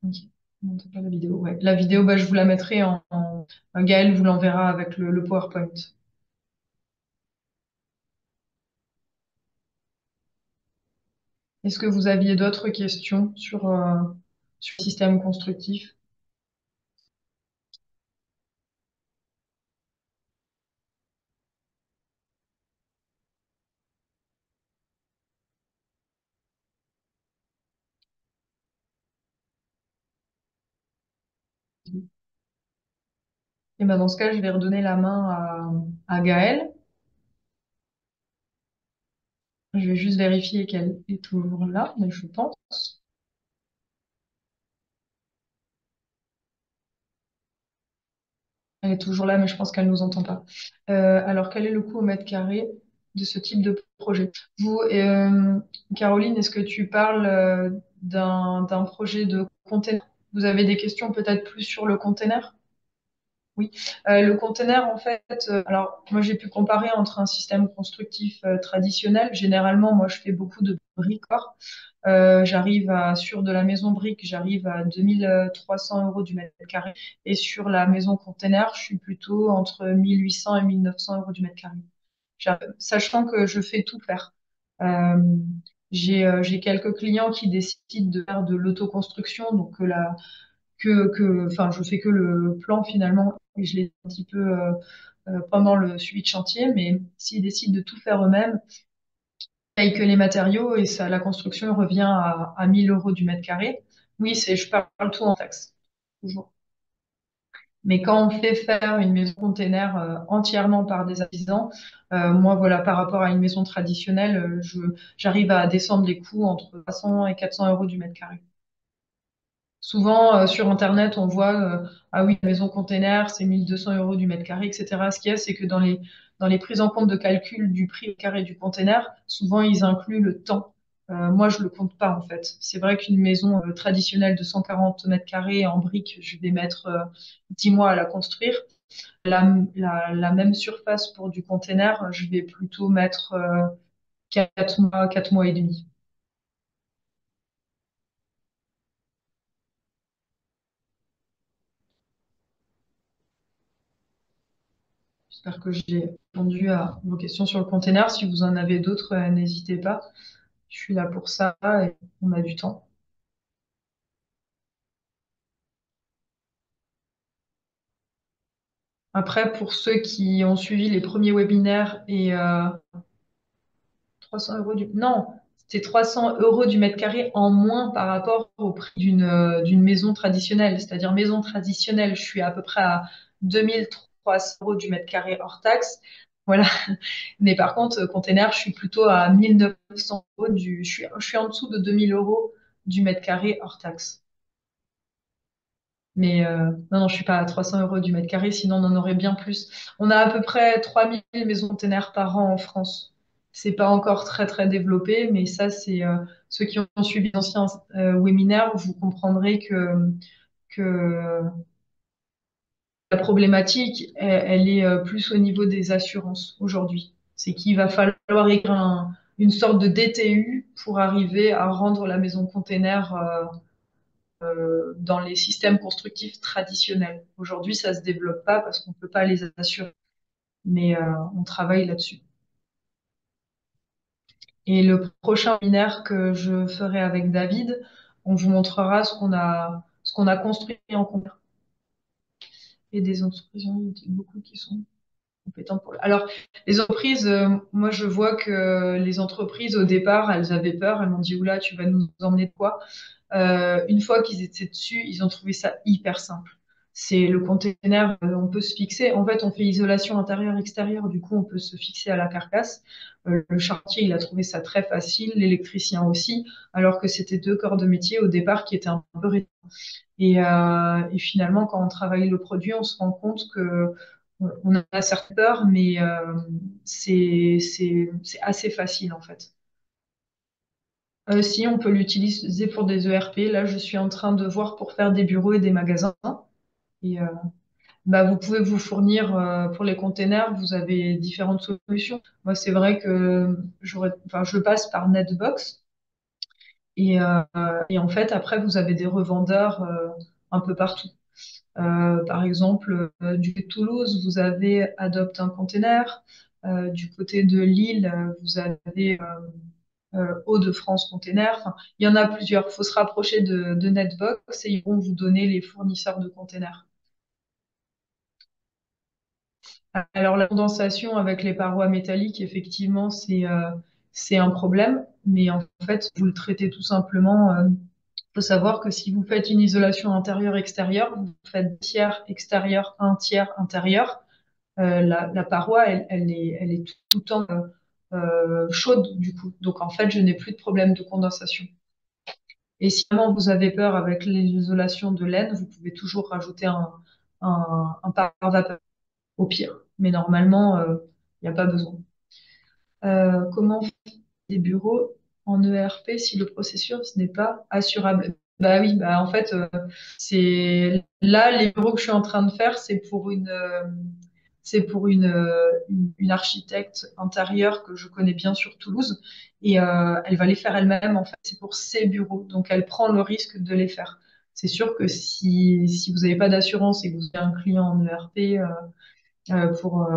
Ok. Non, c'est pas la vidéo. Ouais. La vidéo, bah, je vous la mettrai Gaël vous l'enverra avec le PowerPoint. Est-ce que vous aviez d'autres questions sur le système constructif? Et ben dans ce cas, je vais redonner la main à Gaëlle. Je vais juste vérifier qu'elle est toujours là, mais je pense. Elle est toujours là, mais je pense qu'elle nous entend pas. Alors, quel est le coût au mètre carré de ce type de projet? Vous, Caroline, est-ce que tu parles d'un projet de container? Vous avez des questions peut-être plus sur le container? Oui. Le container, en fait, alors moi j'ai pu comparer entre un système constructif traditionnel. Généralement, moi je fais beaucoup de bricolage. Sur de la maison brique, j'arrive à 2 300 € du mètre carré. Et sur la maison container, je suis plutôt entre 1 800 et 1 900 € du mètre carré. Sachant que je fais tout faire. Euh, j'ai quelques clients qui décident de faire de l'autoconstruction, donc enfin, je fais que le plan finalement et je l'ai un petit peu pendant le suivi de chantier, mais s'ils décident de tout faire eux-mêmes, payent que les matériaux et ça, la construction revient à 1 000 € du mètre carré. Oui, je parle tout en taxe, toujours. Mais quand on fait faire une maison container entièrement par des artisans, moi, voilà, par rapport à une maison traditionnelle, j'arrive à descendre les coûts entre 300 et 400 € du mètre carré. Souvent, sur Internet, on voit, ah oui, la maison container, c'est 1 200 € du mètre carré, etc. Ce qu'il y a, c'est que dans les prises en compte de calcul du prix au carré du container, souvent, ils incluent le temps. Moi, je le compte pas, en fait. C'est vrai qu'une maison traditionnelle de 140 mètres carrés en briques, je vais mettre 10 mois à la construire. La même surface pour du container, je vais plutôt mettre 4 mois et demi. J'espère que j'ai répondu à vos questions sur le container. Si vous en avez d'autres, n'hésitez pas. Je suis là pour ça et on a du temps. Après, pour ceux qui ont suivi les premiers webinaires et 300 € du... Non, c'était 300 € du mètre carré en moins par rapport au prix d'une maison traditionnelle. C'est-à-dire maison traditionnelle, je suis à peu près à 2 300 € du mètre carré hors taxe. Voilà. Mais par contre, container, je suis plutôt à 1 900 € je suis en dessous de 2 000 € du mètre carré hors taxe. Mais non, non, je suis pas à 300 € du mètre carré, sinon on en aurait bien plus. On a à peu près 3 000 maisons container par an en France. c'est pas encore très très développé, mais ça, c'est ceux qui ont suivi l'ancien webinaire, vous comprendrez que la problématique, elle est plus au niveau des assurances aujourd'hui. C'est qu'il va falloir écrire une sorte de DTU pour arriver à rendre la maison container dans les systèmes constructifs traditionnels. Aujourd'hui, ça se développe pas parce qu'on peut pas les assurer, mais on travaille là-dessus. Et le prochain webinaire que je ferai avec David, on vous montrera ce qu'on a construit en container. Et des entreprises, il y a beaucoup qui sont compétentes pour. Alors, les entreprises, moi, je vois que les entreprises, au départ, elles avaient peur. Elles m'ont dit, oula, tu vas nous emmener de quoi? Une fois qu'ils étaient dessus, ils ont trouvé ça hyper simple. C'est le container, on peut se fixer. En fait, on fait isolation intérieure-extérieure. Du coup, on peut se fixer à la carcasse. Le charretier, il a trouvé ça très facile. L'électricien aussi. Alors que c'était deux corps de métier au départ qui étaient un peu réticents. Et finalement, quand on travaille le produit, on se rend compte que on a certes peur, mais c'est assez facile en fait. Si on peut l'utiliser pour des ERP, là je suis en train de voir pour faire des bureaux et des magasins. Et bah, vous pouvez vous fournir pour les containers, vous avez différentes solutions. Moi c'est vrai que enfin, je passe par Netbox et, euh, et en fait après vous avez des revendeurs un peu partout. Par exemple, du côté de Toulouse, vous avez Adopt un container. Du côté de Lille, vous avez Hauts-de-France Container. Enfin, il y en a plusieurs. Il faut se rapprocher de Netbox et ils vont vous donner les fournisseurs de containers. Alors, la condensation avec les parois métalliques, effectivement, c'est un problème. Mais en fait, vous le traitez tout simplement. Faut savoir que si vous faites une isolation intérieure-extérieure, vous faites tiers extérieur, un tiers intérieur, la paroi, elle est tout le temps chaude du coup. Donc en fait, je n'ai plus de problème de condensation. Et si vraiment vous avez peur avec l'isolation de laine, vous pouvez toujours rajouter un pare-vapeur au pire. Mais normalement, il n'y a pas besoin. Comment des bureaux en ERP si le processus n'est pas assurable. Bah oui, bah en fait, c'est là les bureaux que je suis en train de faire, c'est pour une architecte intérieure que je connais bien sur Toulouse et elle va les faire elle-même en fait. C'est pour ses bureaux, donc elle prend le risque de les faire. C'est sûr que si vous n'avez pas d'assurance et que vous avez un client en ERP pour,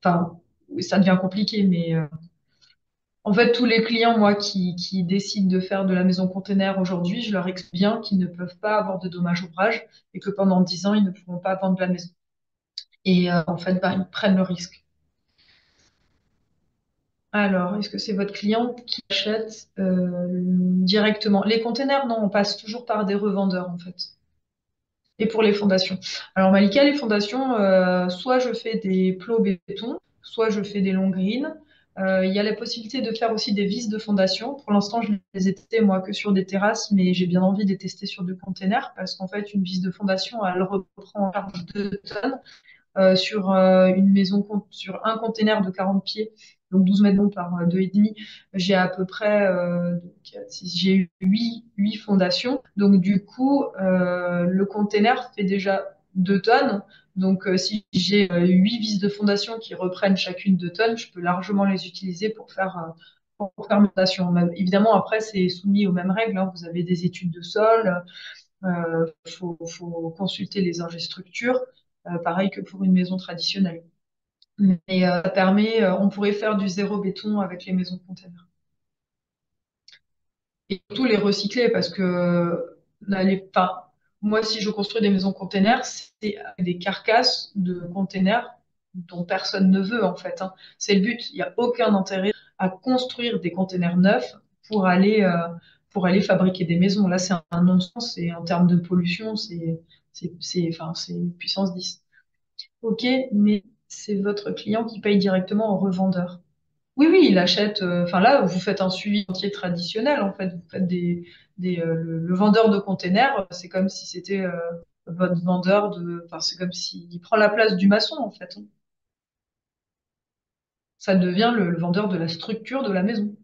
enfin, ça devient compliqué, mais en fait, tous les clients, moi, qui décident de faire de la maison container aujourd'hui, je leur explique bien qu'ils ne peuvent pas avoir de dommages ouvrages et que pendant 10 ans, ils ne pourront pas vendre la maison. Et en fait, bah, ils prennent le risque. Alors, est-ce que c'est votre client qui achète directement? Les containers, non, on passe toujours par des revendeurs, en fait. Et pour les fondations. Alors, Malika, les fondations, soit je fais des plots béton, soit je fais des longs greens. Il y a la possibilité de faire aussi des vis de fondation. Pour l'instant, je les ai testées, moi, que sur des terrasses, mais j'ai bien envie de les tester sur deux containers parce qu'en fait, une vis de fondation, elle reprend en charge 2 tonnes sur une maison, sur un container de 40 pieds, donc 12 mètres long par 2,5, j'ai à peu près j'ai eu 8 fondations. Donc du coup, le container fait déjà 2 tonnes. Donc si j'ai 8 vis de fondation qui reprennent chacune 2 tonnes, je peux largement les utiliser pour faire mes fondations. Évidemment, après, c'est soumis aux mêmes règles. Hein. Vous avez des études de sol, faut consulter les infrastructures, pareil que pour une maison traditionnelle. Mais ça permet, on pourrait faire du zéro béton avec les maisons containers. Et surtout les recycler parce que là, moi, si je construis des maisons containers, c'est des carcasses de containers dont personne ne veut en fait. Hein. C'est le but. Il n'y a aucun intérêt à construire des containers neufs pour aller fabriquer des maisons. Là, c'est un non-sens et en termes de pollution, enfin, c'est puissance 10. Ok, mais c'est votre client qui paye directement au revendeur. Oui, oui, il achète. Enfin là, vous faites un suivi entier traditionnel. En fait, vous faites le vendeur de containers. C'est comme si c'était votre vendeur de. Enfin, c'est comme s'il prend la place du maçon en fait. Hein. Ça devient le vendeur de la structure de la maison.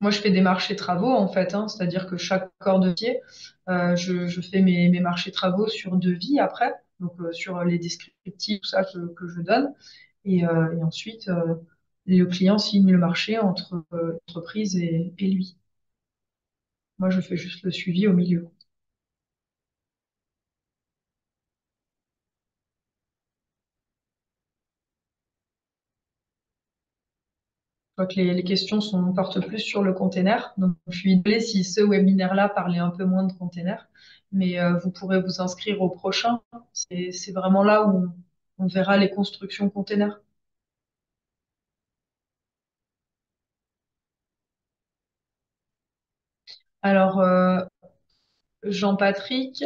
Moi, je fais des marchés travaux, en fait, hein, c'est-à-dire que chaque corps de métier, je fais mes marchés travaux sur devis après, donc sur les descriptifs, tout ça que je donne. Et ensuite, le client signe le marché entre l'entreprise et lui. Moi, je fais juste le suivi au milieu. Je vois que les questions portent plus sur le container. Donc, je suis désolée si ce webinaire-là parlait un peu moins de container, mais vous pourrez vous inscrire au prochain. C'est vraiment là où on verra les constructions containers. Alors, Jean-Patrick,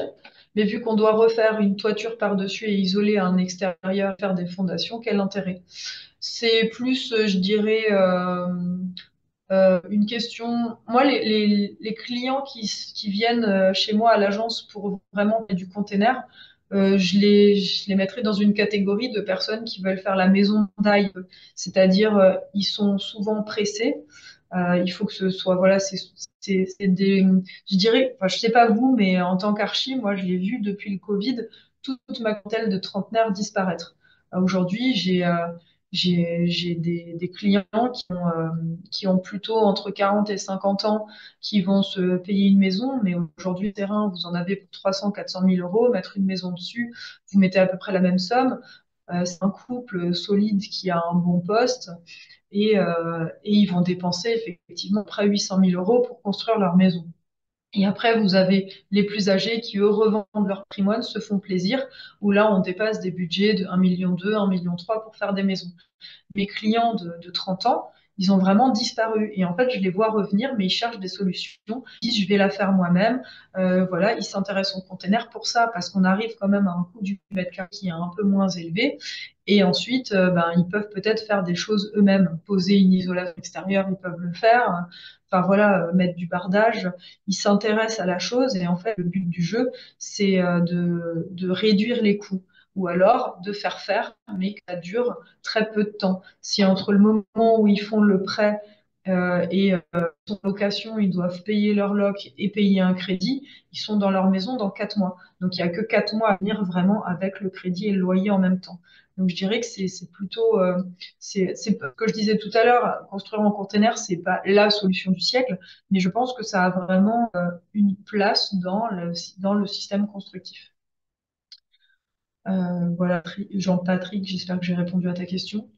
mais vu qu'on doit refaire une toiture par-dessus et isoler un extérieur, faire des fondations, quel intérêt? C'est plus, je dirais, une question. Moi, les clients qui viennent chez moi à l'agence pour vraiment faire du container, je les mettrais dans une catégorie de personnes qui veulent faire la maison d'aille. C'est-à-dire, ils sont souvent pressés. Il faut que ce soit, voilà, c'est des, je dirais, enfin, je sais pas vous, mais en tant qu'archi, moi, je l'ai vu depuis le Covid, toute ma clientèle de trentenaires disparaître. Aujourd'hui, j'ai des clients qui ont plutôt entre 40 et 50 ans qui vont se payer une maison, mais aujourd'hui, le terrain, vous en avez pour 300, 400 000 euros, mettre une maison dessus, vous mettez à peu près la même somme. C'est un couple solide qui a un bon poste et ils vont dépenser effectivement près 800 000 euros pour construire leur maison. Et après, vous avez les plus âgés qui, eux, revendent leur patrimoine, se font plaisir, où là, on dépasse des budgets de 1,2 million, 1,3 million pour faire des maisons. Mes clients de 30 ans, ils ont vraiment disparu. Et en fait, je les vois revenir, mais ils cherchent des solutions. Ils disent, je vais la faire moi-même. Voilà, ils s'intéressent au container pour ça, parce qu'on arrive quand même à un coût du mètre carré qui est un peu moins élevé. Et ensuite, ben, ils peuvent peut-être faire des choses eux-mêmes. Poser une isolation extérieure, ils peuvent le faire. Enfin voilà, mettre du bardage. Ils s'intéressent à la chose et en fait, le but du jeu, c'est de réduire les coûts ou alors de faire, mais que ça dure très peu de temps. Si entre le moment où ils font le prêt et son location, ils doivent payer leur loc et payer un crédit, ils sont dans leur maison dans 4 mois. Donc il n'y a que 4 mois à venir vraiment avec le crédit et le loyer en même temps. Donc je dirais que c'est plutôt, c'est ce que je disais tout à l'heure, construire en container, c'est pas la solution du siècle, mais je pense que ça a vraiment une place dans le système constructif. Voilà, Jean-Patrick, j'espère que j'ai répondu à ta question.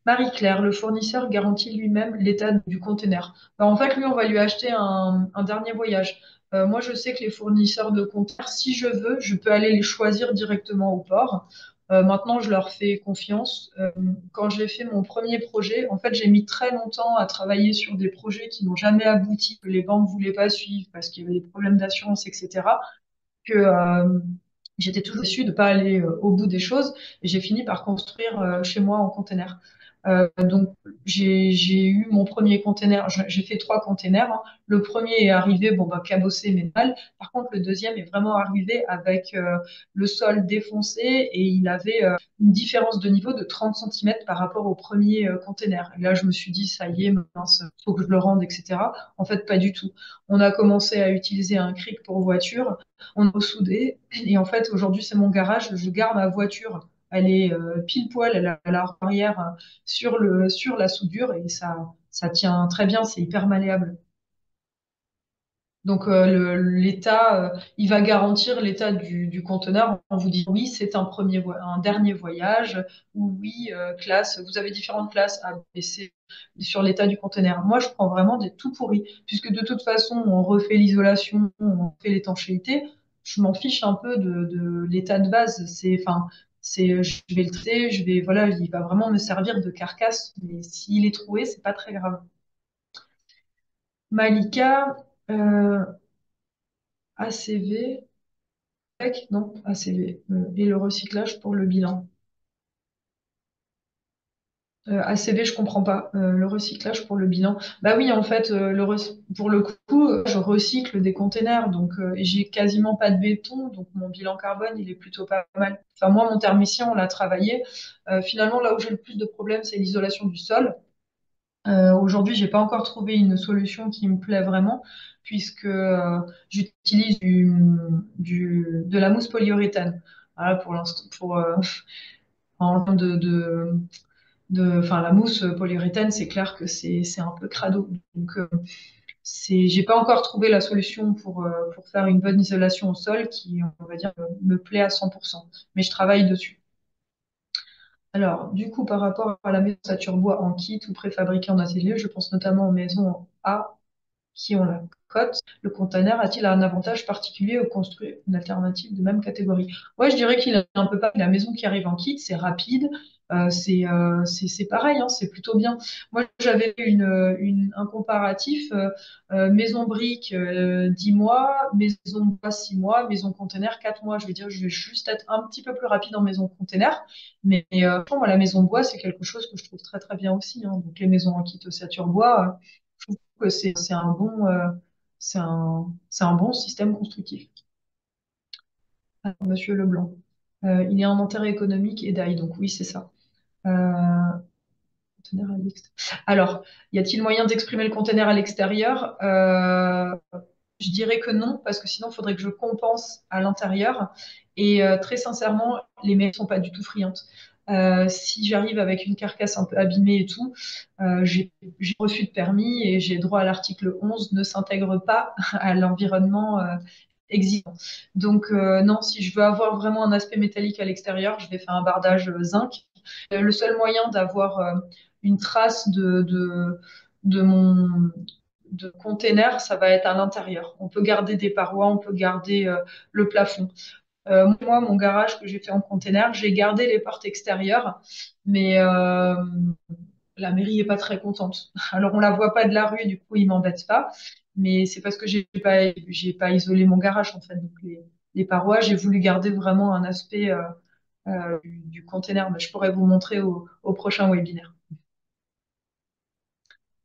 Marie-Claire, le fournisseur garantit lui-même l'état du conteneur. Ben, en fait, lui, on va lui acheter un dernier voyage. Moi, je sais que les fournisseurs de conteneurs, si je veux, je peux aller les choisir directement au port. Maintenant, je leur fais confiance. Quand j'ai fait mon premier projet, en fait, j'ai mis très longtemps à travailler sur des projets qui n'ont jamais abouti, que les banques voulaient pas suivre parce qu'il y avait des problèmes d'assurance, etc. Que j'étais toujours déçue de ne pas aller au bout des choses et j'ai fini par construire chez moi en container. Donc j'ai eu mon premier container, j'ai fait 3 containers, hein. Le premier est arrivé, bon bah cabossé mais mal. Par contre le deuxième est vraiment arrivé avec le sol défoncé et il avait une différence de niveau de 30 centimètres par rapport au premier container. Et là je me suis dit ça y est, mince, faut que je le rende, etc. En fait pas du tout. On a commencé à utiliser un cric pour voiture, on a soudé et en fait aujourd'hui c'est mon garage, je garde ma voiture, elle est pile poil à l'arrière sur la soudure et ça tient très bien, c'est hyper malléable. Donc l'État, il va garantir l'état du conteneur en vous disant oui, c'est un dernier voyage, ou oui, classe, vous avez différentes classes A, B, C sur l'état du conteneur. Moi, je prends vraiment des tout pourris, puisque de toute façon, on refait l'isolation, on fait l'étanchéité. Je m'en fiche un peu de l'état de base. Enfin, je vais le traiter, voilà, il va vraiment me servir de carcasse, mais s'il est troué, c'est pas très grave. Malika, euh, ACV. Non, ACV. Et le recyclage pour le bilan. ACV, je comprends pas. Le recyclage pour le bilan. Bah oui, en fait, pour le coup, je recycle des containers, donc et j'ai quasiment pas de béton, donc mon bilan carbone, il est plutôt pas mal. Enfin, moi, mon thermicien, on l'a travaillé. Finalement, là où j'ai le plus de problèmes, c'est l'isolation du sol. Aujourd'hui, j'ai pas encore trouvé une solution qui me plaît vraiment, puisque j'utilise de la mousse polyuréthane. Voilà, pour l'instant, en termes enfin, la mousse polyuréthane, c'est clair que c'est un peu crado. Donc, j'ai pas encore trouvé la solution pour faire une bonne isolation au sol qui, on va dire, me plaît à 100%. Mais je travaille dessus. Alors, du coup, par rapport à la maison Saturbois en kit ou préfabriquée en atelier, je pense notamment aux maisons A qui ont la cote. Le container a-t-il un avantage particulier au construire une alternative de même catégorie? Ouais, je dirais qu'il a un peu pas. La maison qui arrive en kit, c'est rapide, c'est pareil, hein, c'est plutôt bien. Moi, j'avais un comparatif maison brique 10 mois, maison bois 6 mois, maison container 4 mois. Je vais dire, je vais juste être un petit peu plus rapide en maison container, mais franchement, moi, la maison bois, c'est quelque chose que je trouve très très bien aussi, hein. Donc les maisons en kit ossature bois, je trouve que c'est un bon, c'est un bon système constructif. Alors, Monsieur Leblanc, il y a un intérêt économique et d'ail, donc oui, c'est ça. Euh, conteneur à Alors, y a-t-il moyen d'exprimer le conteneur à l'extérieur? Je dirais que non, parce que sinon, il faudrait que je compense à l'intérieur. Et très sincèrement, les mails sont pas du tout friandes. Si j'arrive avec une carcasse un peu abîmée et tout, j'ai refus de permis et j'ai droit à l'article 11, ne s'intègre pas à l'environnement existant. Donc non, si je veux avoir vraiment un aspect métallique à l'extérieur, je vais faire un bardage zinc. Le seul moyen d'avoir une trace de mon de container, ça va être à l'intérieur. On peut garder des parois, on peut garder le plafond. Moi, mon garage que j'ai fait en container, j'ai gardé les portes extérieures, mais la mairie est pas très contente. Alors on la voit pas de la rue, du coup ils m'embêtent pas, mais c'est parce que j'ai pas isolé mon garage en fait. Donc les parois, j'ai voulu garder vraiment un aspect du container. Mais je pourrais vous montrer au prochain webinaire.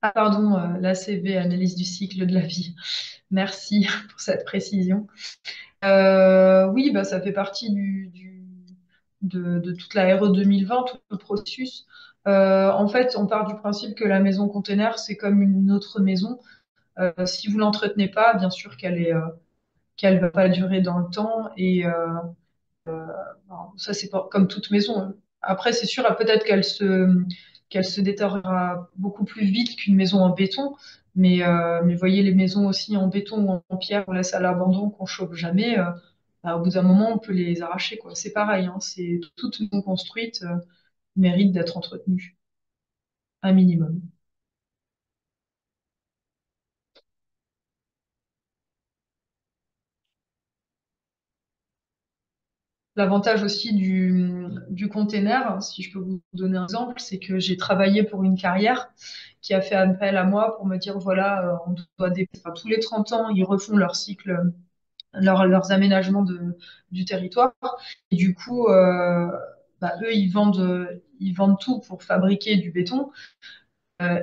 Ah, pardon, l'ACV, analyse du cycle de la vie. Merci pour cette précision. Oui, bah, ça fait partie de toute la RE 2020, tout le processus. En fait, on part du principe que la maison container, c'est comme une autre maison. Si vous l'entretenez pas, bien sûr qu'elle va pas durer dans le temps. Et ça, c'est pas comme toute maison. Après, c'est sûr, peut-être qu'elle se détériorera beaucoup plus vite qu'une maison en béton. Mais voyez, les maisons aussi en béton ou en pierre qu'on laisse à l'abandon, qu'on chauffe jamais, bah, au bout d'un moment, on peut les arracher, quoi. C'est pareil, hein, c'est toute maison construite mérite d'être entretenue, un minimum. L'avantage aussi du container, si je peux vous donner un exemple, c'est que j'ai travaillé pour une carrière qui a fait appel à moi pour me dire, voilà, on doit enfin, tous les 30 ans, ils refont leur cycle, leurs aménagements du territoire. Et du coup, bah, eux, ils vendent tout pour fabriquer du béton.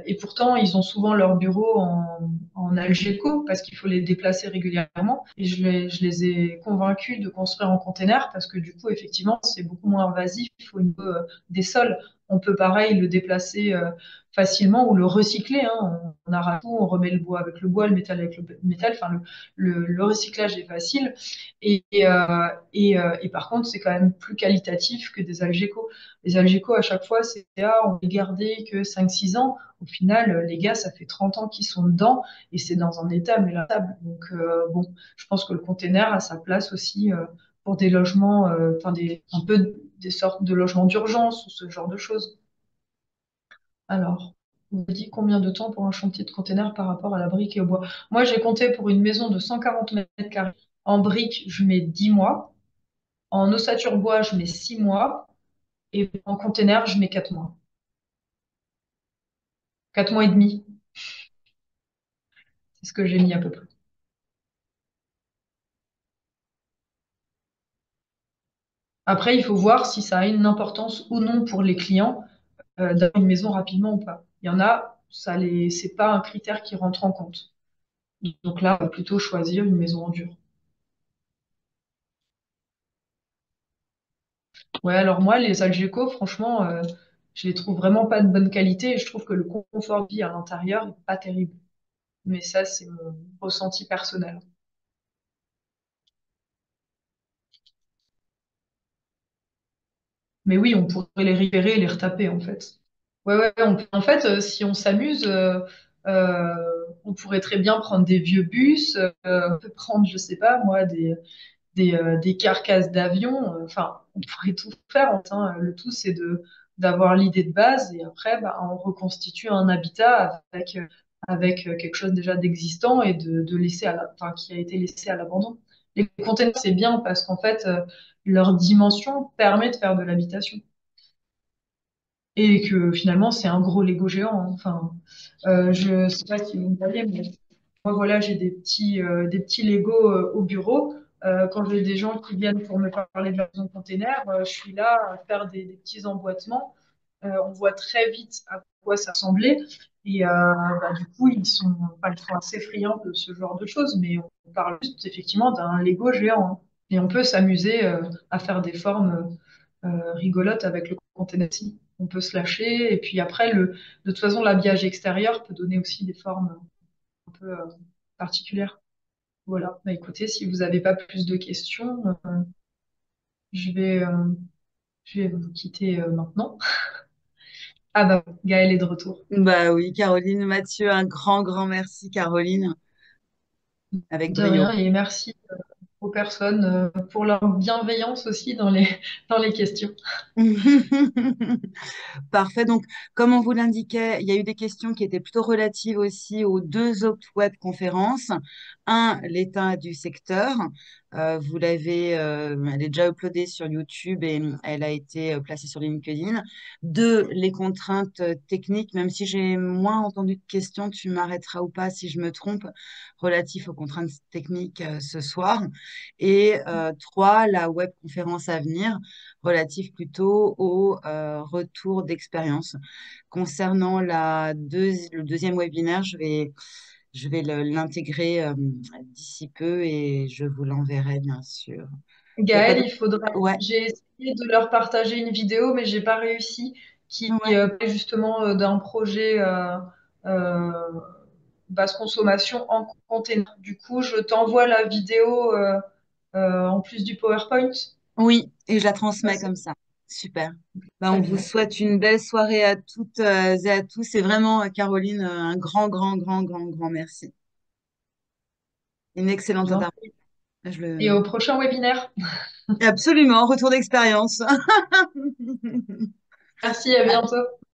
Et pourtant, ils ont souvent leur bureau en Algeco parce qu'il faut les déplacer régulièrement. Et je les ai convaincus de construire en container parce que du coup, effectivement, c'est beaucoup moins invasif au niveau des sols. On peut pareil le déplacer facilement ou le recycler, hein. On arrache tout, on remet le bois avec le bois, le métal avec le métal. Enfin, le recyclage est facile. Et par contre, c'est quand même plus qualitatif que des Algeco. Les Algeco, à chaque fois, c'est ah, on les gardait que 5-6 ans. Au final, les gars, ça fait 30 ans qu'ils sont dedans et c'est dans un état mais lamentable. Donc, bon, je pense que le container a sa place aussi pour des logements, enfin, un peu des sortes de logements d'urgence ou ce genre de choses. Alors, on me dit combien de temps pour un chantier de container par rapport à la brique et au bois? Moi, j'ai compté pour une maison de 140 mètres carrés. En brique, je mets 10 mois. En ossature bois, je mets 6 mois. Et en container, je mets 4 mois. 4 mois et demi, c'est ce que j'ai mis à peu près. Après, il faut voir si ça a une importance ou non pour les clients. d'avoir une maison rapidement ou pas. Il y en a, c'est pas un critère qui rentre en compte. Donc là, on va plutôt choisir une maison en dur. Ouais, alors moi, les Algeco, franchement, je les trouve vraiment pas de bonne qualité et je trouve que le confort de vie à l'intérieur est pas terrible. Mais ça, c'est mon ressenti personnel. Mais oui, on pourrait les récupérer et les retaper, en fait. Ouais, ouais, en fait, si on s'amuse, euh, on pourrait très bien prendre des vieux bus, on peut prendre, je sais pas, moi, des carcasses d'avions. Enfin, on pourrait tout faire. Hein. Le tout, c'est d'avoir l'idée de base et après, bah, on reconstitue un habitat avec quelque chose déjà d'existant et de laisser enfin, qui a été laissé à l'abandon. Les containers, c'est bien parce qu'en fait, leur dimension permet de faire de l'habitation. Et que finalement, c'est un gros Lego géant. Hein. Enfin, je sais pas si vous me voyez, mais moi, voilà, j'ai des petits Lego au bureau. Quand j'ai des gens qui viennent pour me parler de la maison container, je suis là à faire des petits emboîtements. On voit très vite à quoi ça ressemblait. Et bah, du coup, enfin, ils sont assez friands de ce genre de choses, mais on parle juste effectivement d'un Lego géant. Hein. Et on peut s'amuser à faire des formes rigolotes avec le container aussi. On peut se lâcher. Et puis après, de toute façon, l'habillage extérieur peut donner aussi des formes un peu particulières. Voilà. Bah, écoutez, si vous n'avez pas plus de questions, je vais, euh, je vais vous quitter maintenant. Ah bah, Gaëlle est de retour. Bah oui, Caroline, Mathieu, un grand, grand merci, Caroline, avec De brio. rien et merci aux personnes pour leur bienveillance aussi dans les questions. Parfait. Donc, comme on vous l'indiquait, il y a eu des questions qui étaient plutôt relatives aussi aux deux autres web conférences. Un, l'état du secteur. Vous l'avez, elle est déjà uploadée sur YouTube et elle a été placée sur LinkedIn. Deux, les contraintes techniques, même si j'ai moins entendu de questions, tu m'arrêteras ou pas si je me trompe, relatif aux contraintes techniques ce soir. Et trois, la web conférence à venir relatif plutôt au retour d'expérience. Concernant le deuxième webinaire, je vais l'intégrer d'ici peu et je vous l'enverrai bien sûr. Il y a quoi Gaëlle, d'autre? il faudrait. Ouais, J'ai essayé de leur partager une vidéo, mais j'ai pas réussi, qui ouais. parle justement d'un projet euh, basse consommation en container. Du coup, je t'envoie la vidéo en plus du PowerPoint. Oui, et je la Ça, transmets c'est comme ça. Super. Ben, très on vous bien. souhaite une belle soirée à toutes et à tous. C'est vraiment, Caroline, un grand, grand, grand, grand, grand merci. Une Je excellente vous en intervention. prie. Je Et le... au prochain webinaire. Absolument, retour d'expérience. Merci, à bientôt.